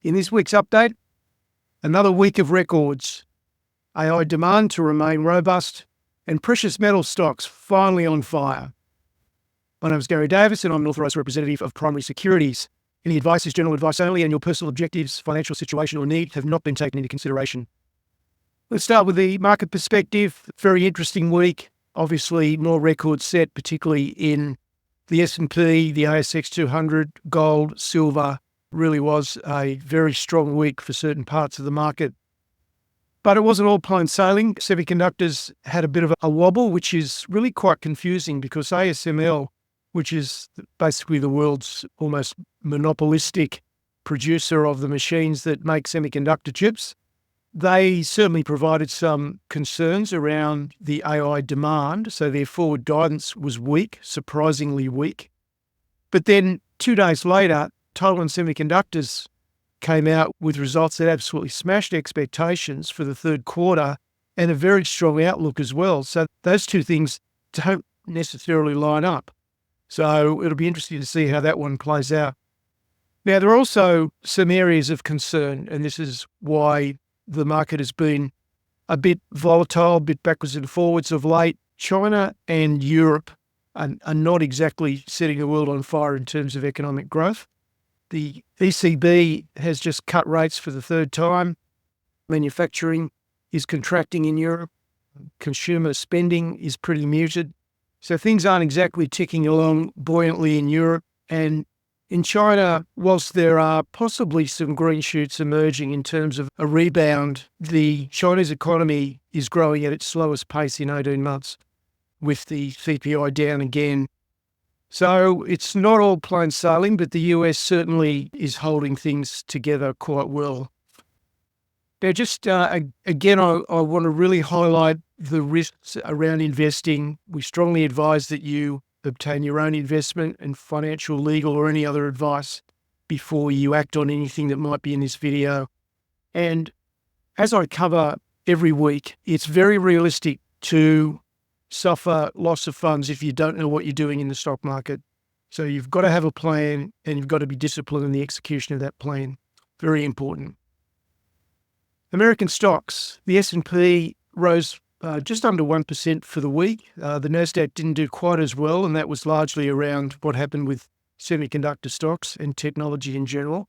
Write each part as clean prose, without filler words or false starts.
In this week's update, another week of records, AI demand to remain robust, and precious metal stocks finally on fire. My name is Garry Davis and I'm an authorised representative of Primary Securities. Any advice is general advice only and your personal objectives, financial situation or need have not been taken into consideration. Let's start with the market perspective. Very interesting week. Obviously more records set, particularly in the S&P, the ASX 200, gold, silver. Really was a very strong week for certain parts of the market. But it wasn't all plain sailing. Semiconductors had a bit of a wobble, which is really quite confusing because ASML, which is basically the world's almost monopolistic producer of the machines that make semiconductor chips, they certainly provided some concerns around the AI demand. So their forward guidance was weak, surprisingly weak. But then 2 days later, Total and Semiconductors came out with results that absolutely smashed expectations for the third quarter and a very strong outlook as well. So those two things don't necessarily line up. So it'll be interesting to see how that one plays out. Now, there are also some areas of concern, and this is why the market has been a bit volatile, a bit backwards and forwards of late. China and Europe are not exactly setting the world on fire in terms of economic growth. The ECB has just cut rates for the third time. Manufacturing is contracting in Europe. Consumer spending is pretty muted. So things aren't exactly ticking along buoyantly in Europe. And in China, whilst there are possibly some green shoots emerging in terms of a rebound, the Chinese economy is growing at its slowest pace in 18 months, with the CPI down again. So it's not all plain sailing, but the US certainly is holding things together quite well. Now, just again, I want to really highlight the risks around investing. We strongly advise that you obtain your own investment and financial, legal, or any other advice before you act on anything that might be in this video. And as I cover every week, it's very realistic to suffer loss of funds if you don't know what you're doing in the stock market. So you've got to have a plan and you've got to be disciplined in the execution of that plan. Very important. American stocks, the S&P rose just under 1% for the week. The NASDAQ didn't do quite as well, and that was largely around what happened with semiconductor stocks and technology in general.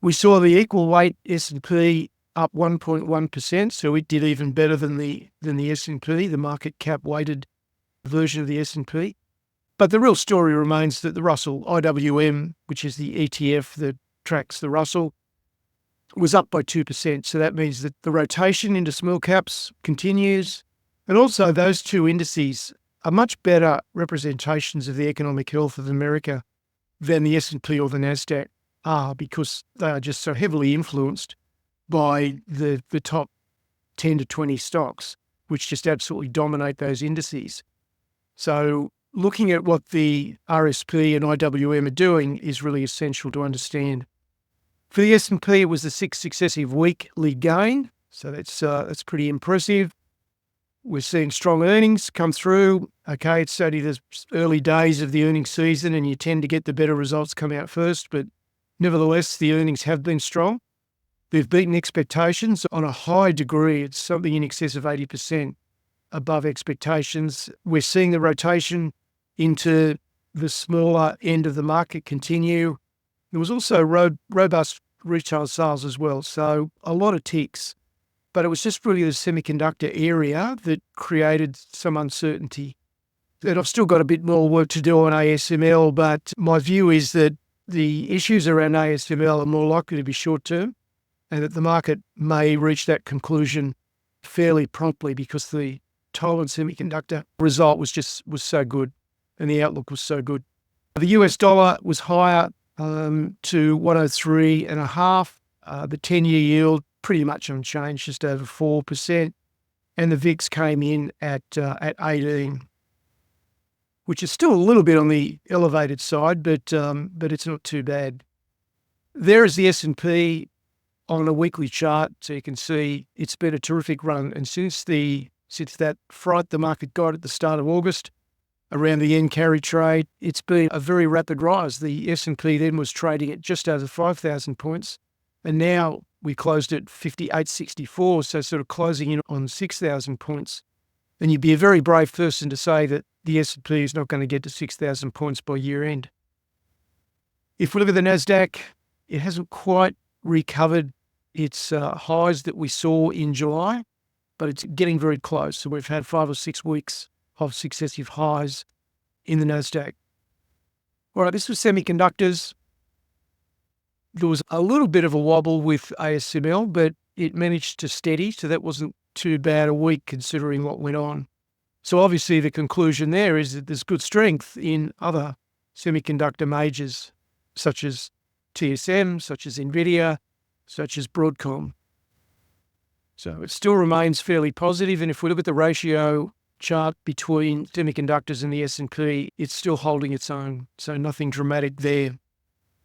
We saw the equal weight S&P up 1.1%, so it did even better than the S&P, the market cap weighted version of the S&P. But the real story remains that the Russell IWM, which is the ETF that tracks the Russell, was up by 2%. So that means that the rotation into small caps continues. And also those two indices are much better representations of the economic health of America than the S&P or the NASDAQ are, because they are just so heavily influenced by the top 10 to 20 stocks, which just absolutely dominate those indices. So looking at what the RSP and IWM are doing is really essential to understand. For the S&P, it was the 6th successive weekly gain, so that's pretty impressive. We're seeing strong earnings come through. Okay, it's only the early days of the earnings season and you tend to get the better results come out first, but nevertheless, the earnings have been strong. They've beaten expectations on a high degree. It's something in excess of 80% above expectations. We're seeing the rotation into the smaller end of the market continue. There was also robust retail sales as well, so a lot of ticks. But it was just really the semiconductor area that created some uncertainty. And I've still got a bit more work to do on ASML, but my view is that the issues around ASML are more likely to be short-term, and that the market may reach that conclusion fairly promptly because the total and semiconductor result was so good and the outlook was so good. The US dollar was higher to 103.5. The 10-year yield pretty much unchanged, just over 4%. And the VIX came in at 18, which is still a little bit on the elevated side, but it's not too bad. There is the S&P on a weekly chart, so you can see it's been a terrific run. And since that fright the market got at the start of August around the end carry trade, it's been a very rapid rise. The S&P then was trading at just over 5,000 points, And now we closed at 58.64, so sort of closing in on 6,000 points. And you'd be a very brave person to say that the S&P is not going to get to 6,000 points by year end. If we look at the NASDAQ, it hasn't quite recovered its highs that we saw in July, but it's getting very close. So we've had 5 or 6 weeks of successive highs in the NASDAQ. All right, this was semiconductors. There was a little bit of a wobble with ASML, but it managed to steady, so that wasn't too bad a week considering what went on. So obviously the conclusion there is that there's good strength in other semiconductor majors, such as TSM, such as NVIDIA, such as Broadcom. So it still remains fairly positive, and if we look at the ratio chart between semiconductors and the S&P, it's still holding its own, so nothing dramatic there.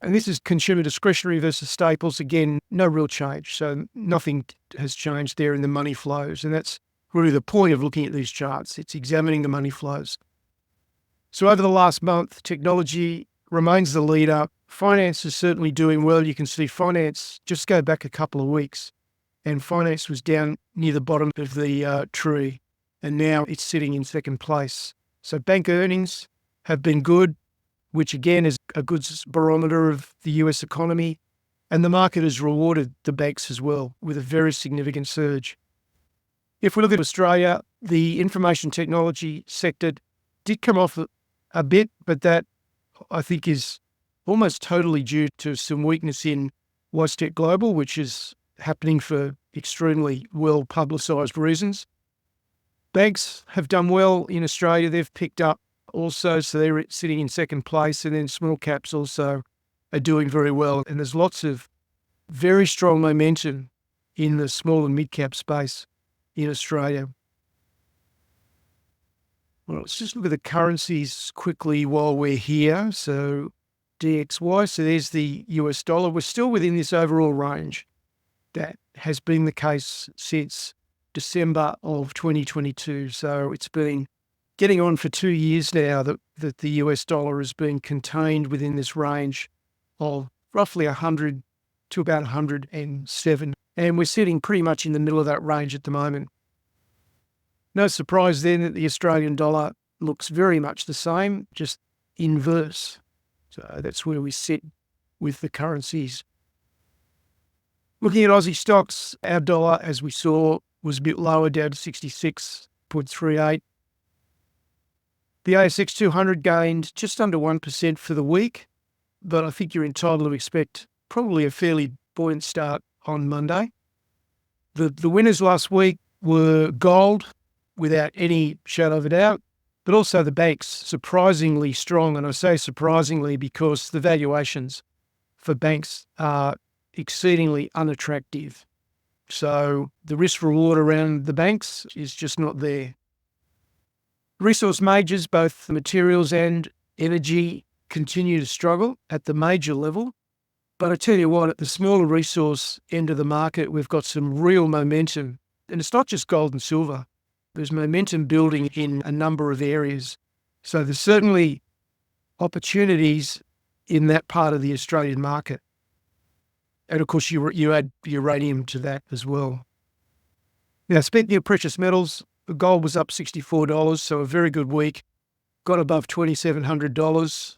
And this is consumer discretionary versus staples. Again, no real change, so nothing has changed there in the money flows, and that's really the point of looking at these charts. It's examining the money flows. So over the last month, technology remains the leader. Finance is certainly doing well. You can see finance, just go back a couple of weeks, and finance was down near the bottom of the tree, and now it's sitting in second place. So bank earnings have been good, which again is a good barometer of the US economy, and the market has rewarded the banks as well with a very significant surge. If we look at Australia, the information technology sector did come off a bit, but that I think is almost totally due to some weakness in WiseTech Global, which is happening for extremely well publicised reasons. Banks have done well in Australia. They've picked up also, so they're sitting in second place, and then small caps also are doing very well. And there's lots of very strong momentum in the small and mid-cap space in Australia. Well, let's just look at the currencies quickly while we're here. So DXY, so there's the US dollar. We're still within this overall range. That has been the case since December of 2022. So it's been getting on for 2 years now that the US dollar has been contained within this range of roughly 100 to about 107. And we're sitting pretty much in the middle of that range at the moment. No surprise then that the Australian dollar looks very much the same, just inverse. So that's where we sit with the currencies. Looking at Aussie stocks, our dollar, as we saw, was a bit lower, down to 66.38. The ASX 200 gained just under 1% for the week, but I think you're entitled to expect probably a fairly buoyant start on Monday. The winners last week were gold, without any shadow of a doubt, but also the banks, surprisingly strong. And I say surprisingly because the valuations for banks are exceedingly unattractive. So the risk reward around the banks is just not there. Resource majors, both materials and energy, continue to struggle at the major level. But I tell you what, at the smaller resource end of the market, we've got some real momentum. And it's not just gold and silver. There's momentum building in a number of areas. So there's certainly opportunities in that part of the Australian market. And of course, you add uranium to that as well. Now, speaking of precious metals, gold was up $64, so a very good week. Got above $2,700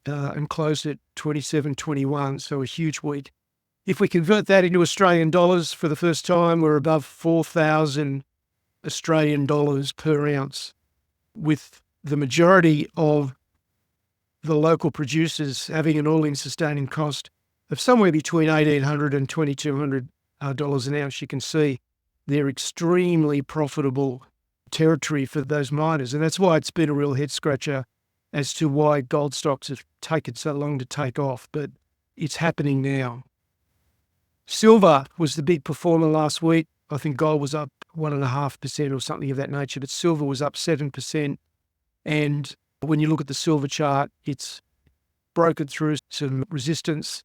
and closed at $2,721, so a huge week. If we convert that into Australian dollars for the first time, we're above 4,000 Australian dollars per ounce, with the majority of the local producers having an all-in sustaining cost of somewhere between $1,800 and $2,200 an ounce. You can see they're extremely profitable territory for those miners, and that's why it's been a real head-scratcher as to why gold stocks have taken so long to take off, but it's happening now. Silver was the big performer last week. I think gold was up 1.5% or something of that nature, but silver was up 7%. And when you look at the silver chart, it's broken through some resistance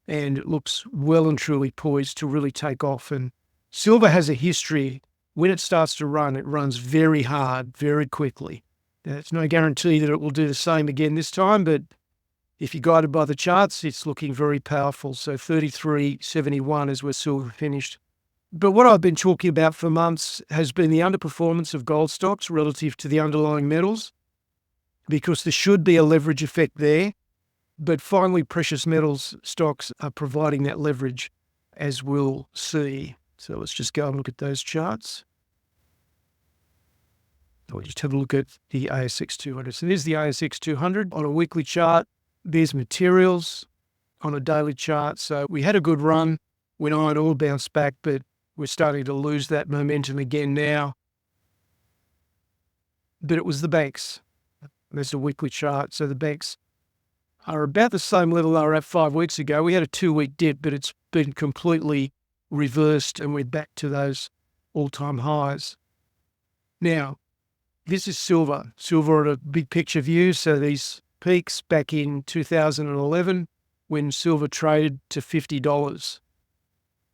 and it looks well and truly poised to really take off. And silver has a history. When it starts to run, it runs very hard, very quickly. Now, it's no guarantee that it will do the same again this time, but if you're guided by the charts, it's looking very powerful. So 33.71 is where silver finished. But what I've been talking about for months has been the underperformance of gold stocks relative to the underlying metals, because there should be a leverage effect there. But finally, precious metals stocks are providing that leverage, as we'll see. So let's just go and look at those charts. We'll just have a look at the ASX 200. So there's the ASX 200 on a weekly chart. There's materials on a daily chart. So we had a good run when iron ore bounced back, but we're starting to lose that momentum again now. But it was the banks. There's a weekly chart. So the banks are about the same level they were at 5 weeks ago. We had a 2-week dip, but it's been completely reversed and we're back to those all-time highs. Now, this is silver. Silver at a big picture view. So these peaks back in 2011 when silver traded to $50.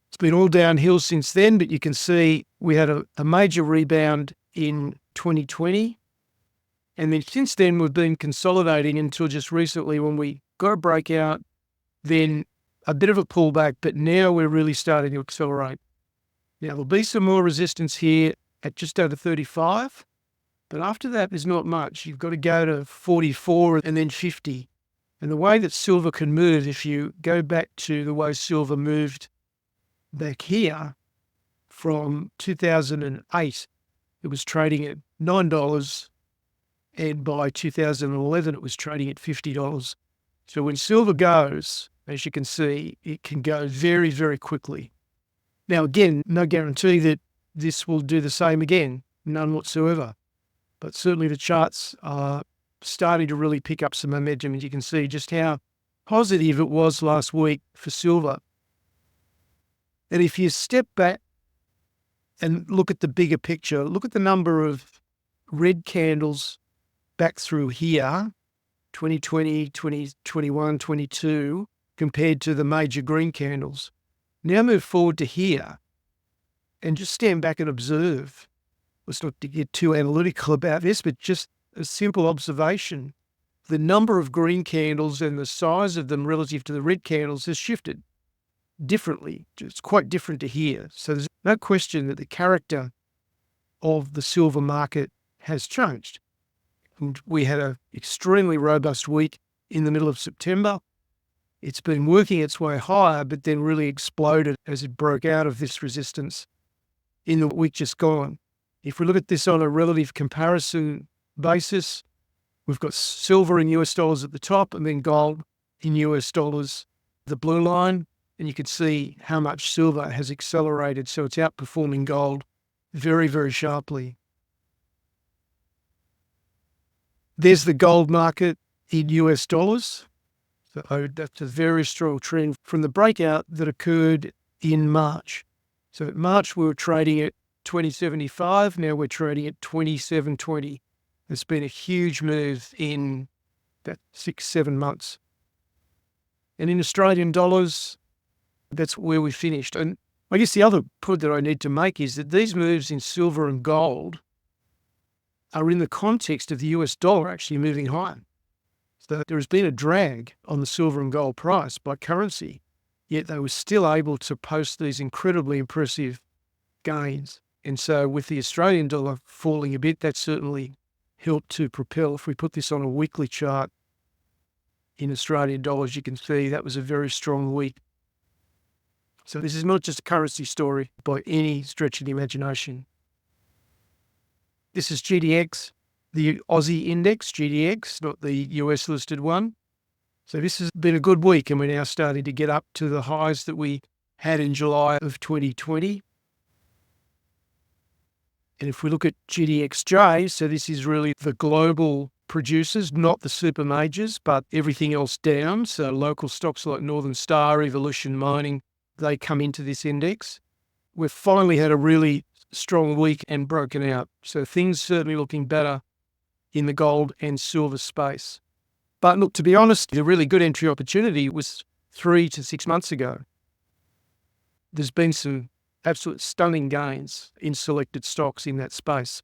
It's been all downhill since then, but you can see we had a major rebound in 2020. And then since then, we've been consolidating until just recently when we got a breakout, then a bit of a pullback, but now we're really starting to accelerate. Now, there'll be some more resistance here at just over 35, but after that, there's not much. You've got to go to 44 and then 50. And the way that silver can move, if you go back to the way silver moved back here from 2008, it was trading at $9. And by 2011, it was trading at $50. So when silver goes, as you can see, it can go very, very quickly. Now, again, no guarantee that this will do the same again, none whatsoever. But certainly the charts are starting to really pick up some momentum, and you can see just how positive it was last week for silver. And if you step back and look at the bigger picture, look at the number of red candles back through here, 2020, 2021, 22, compared to the major green candles. Now move forward to here and just stand back and observe. Let's not get too analytical about this, but just a simple observation. The number of green candles and the size of them relative to the red candles has shifted differently. It's quite different to here. So there's no question that the character of the silver market has changed. And we had an extremely robust week in the middle of September. It's been working its way higher, but then really exploded as it broke out of this resistance in the week just gone. If we look at this on a relative comparison basis, we've got silver in US dollars at the top and then gold in US dollars, the blue line, and you can see how much silver has accelerated. So it's outperforming gold very, very sharply. There's the gold market in US dollars. So that's a very strong trend from the breakout that occurred in March. So in March, we were trading at 2075. Now we're trading at 2720. It's been a huge move in that 6-7 months. And in Australian dollars, that's where we finished. And I guess the other point that I need to make is that these moves in silver and gold are in the context of the US dollar actually moving higher. So there has been a drag on the silver and gold price by currency, yet they were still able to post these incredibly impressive gains. And so with the Australian dollar falling a bit, that certainly helped to propel. If we put this on a weekly chart in Australian dollars, you can see that was a very strong week. So this is not just a currency story by any stretch of the imagination. This is GDX, the Aussie index, GDX, not the US listed one. So this has been a good week, and we're now starting to get up to the highs that we had in July of 2020. And if we look at GDXJ, so this is really the global producers, not the super majors, but everything else down. So local stocks like Northern Star, Evolution Mining, they come into this index. We've finally had a really strong week and broken out. So things certainly looking better in the gold and silver space. But look, to be honest, the really good entry opportunity was 3 to 6 months ago. There's been some absolute stunning gains in selected stocks in that space.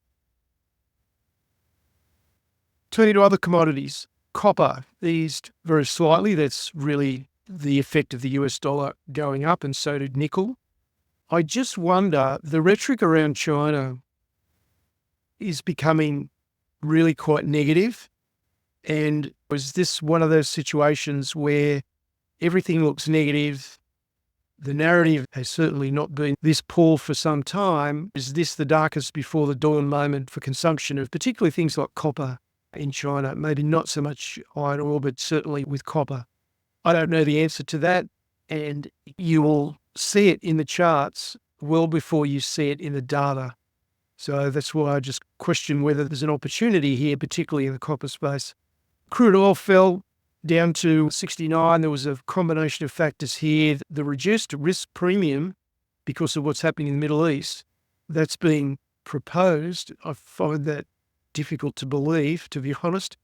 Turning to other commodities. Copper eased very slightly. That's really the effect of the US dollar going up, and so did nickel. I just wonder, the rhetoric around China is becoming really quite negative. And was this one of those situations where everything looks negative? The narrative has certainly not been this poor for some time. Is this the darkest before the dawn moment for consumption of particularly things like copper in China? Maybe not so much iron ore, but certainly with copper. I don't know the answer to that. And you will see it in the charts well before you see it in the data. So that's why I just question whether there's an opportunity here, particularly in the copper space. Crude oil fell down to 69. There was a combination of factors here. The reduced risk premium because of what's happening in the Middle East, that's being proposed. I find that difficult to believe, to be honest,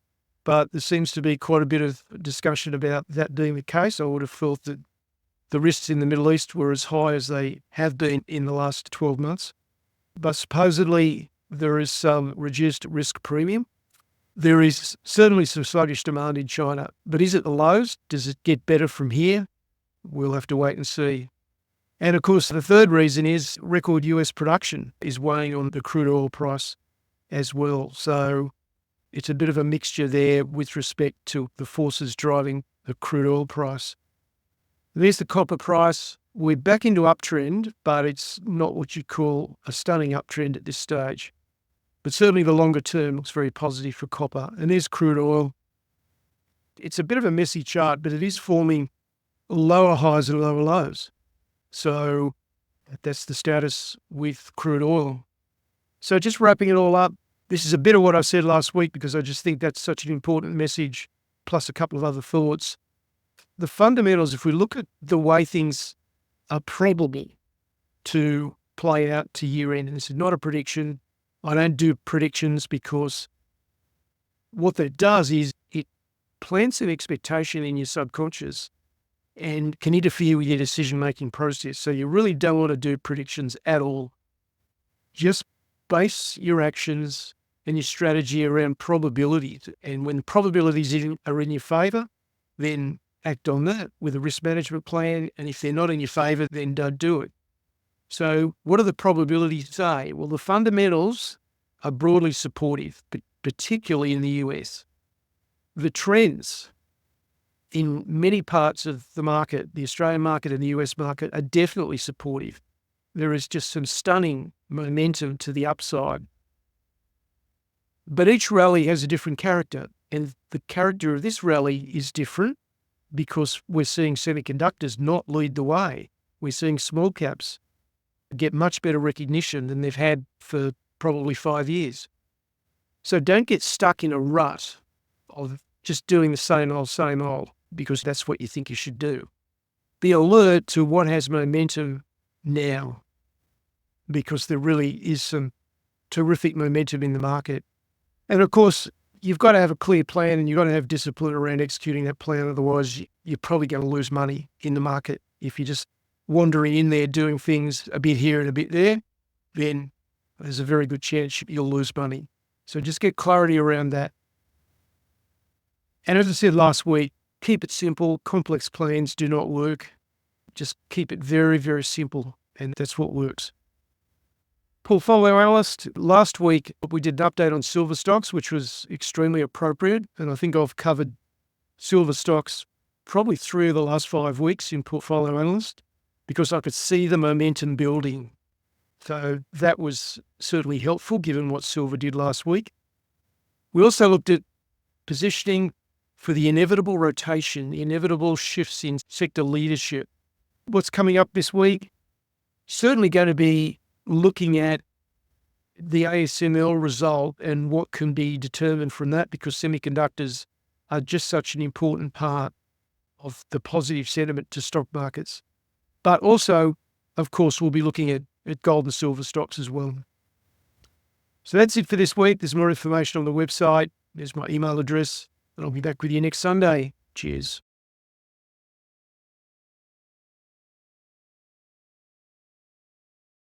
but there seems to be quite a bit of discussion about that being the case. I would have thought that the risks in the Middle East were as high as they have been in the last 12 months. But supposedly there is some reduced risk premium. There is certainly some sluggish demand in China, but is it the lows? Does it get better from here? We'll have to wait and see. And of course, the third reason is record US production is weighing on the crude oil price as well. So it's a bit of a mixture there with respect to the forces driving the crude oil price. There's the copper price. We're back into uptrend, but it's not what you'd call a stunning uptrend at this stage. But certainly the longer term looks very positive for copper. And there's crude oil. It's a bit of a messy chart, but it is forming lower highs and lower lows. So that's the status with crude oil. So just wrapping it all up, this is a bit of what I said last week because I just think that's such an important message, plus a couple of other thoughts. The fundamentals, if we look at the way things are probable to play out to year end, and this is not a prediction. I don't do predictions because what that does is it plants an expectation in your subconscious and can interfere with your decision-making process. So you really don't want to do predictions at all. Just base your actions and your strategy around probabilities. And when the probabilities are in your favor, then act on that with a risk management plan. And if they're not in your favor, then don't do it. So what do the probabilities say? Well, the fundamentals are broadly supportive, but particularly in the US. The trends in many parts of the market, the Australian market and the US market, are definitely supportive. There is just some stunning momentum to the upside. But each rally has a different character, and the character of this rally is different because we're seeing semiconductors not lead the way. We're seeing small caps get much better recognition than they've had for probably 5 years. So don't get stuck in a rut of just doing the same old, because that's what you think you should do. Be alert to what has momentum now, because there really is some terrific momentum in the market. And of course, you've got to have a clear plan and you've got to have discipline around executing that plan. Otherwise, you're probably going to lose money in the market. If you're just wandering in there doing things a bit here and a bit there, then there's a very good chance you'll lose money. So just get clarity around that. And as I said last week, keep it simple. Complex plans do not work. Just keep it very, very simple, and that's what works. Portfolio analyst, last week we did an update on silver stocks, which was extremely appropriate. And I think I've covered silver stocks probably 3 of the last 5 weeks in portfolio analyst because I could see the momentum building. So that was certainly helpful given what silver did last week. We also looked at positioning for the inevitable rotation, the inevitable shifts in sector leadership. What's coming up this week? Certainly going to be looking at the AFSL result and what can be determined from that, because semiconductors are just such an important part of the positive sentiment to stock markets. But also, of course, we'll be looking at gold and silver stocks as well. So that's it for this week. There's more information on the website. There's my email address, and I'll be back with you next Sunday. Cheers.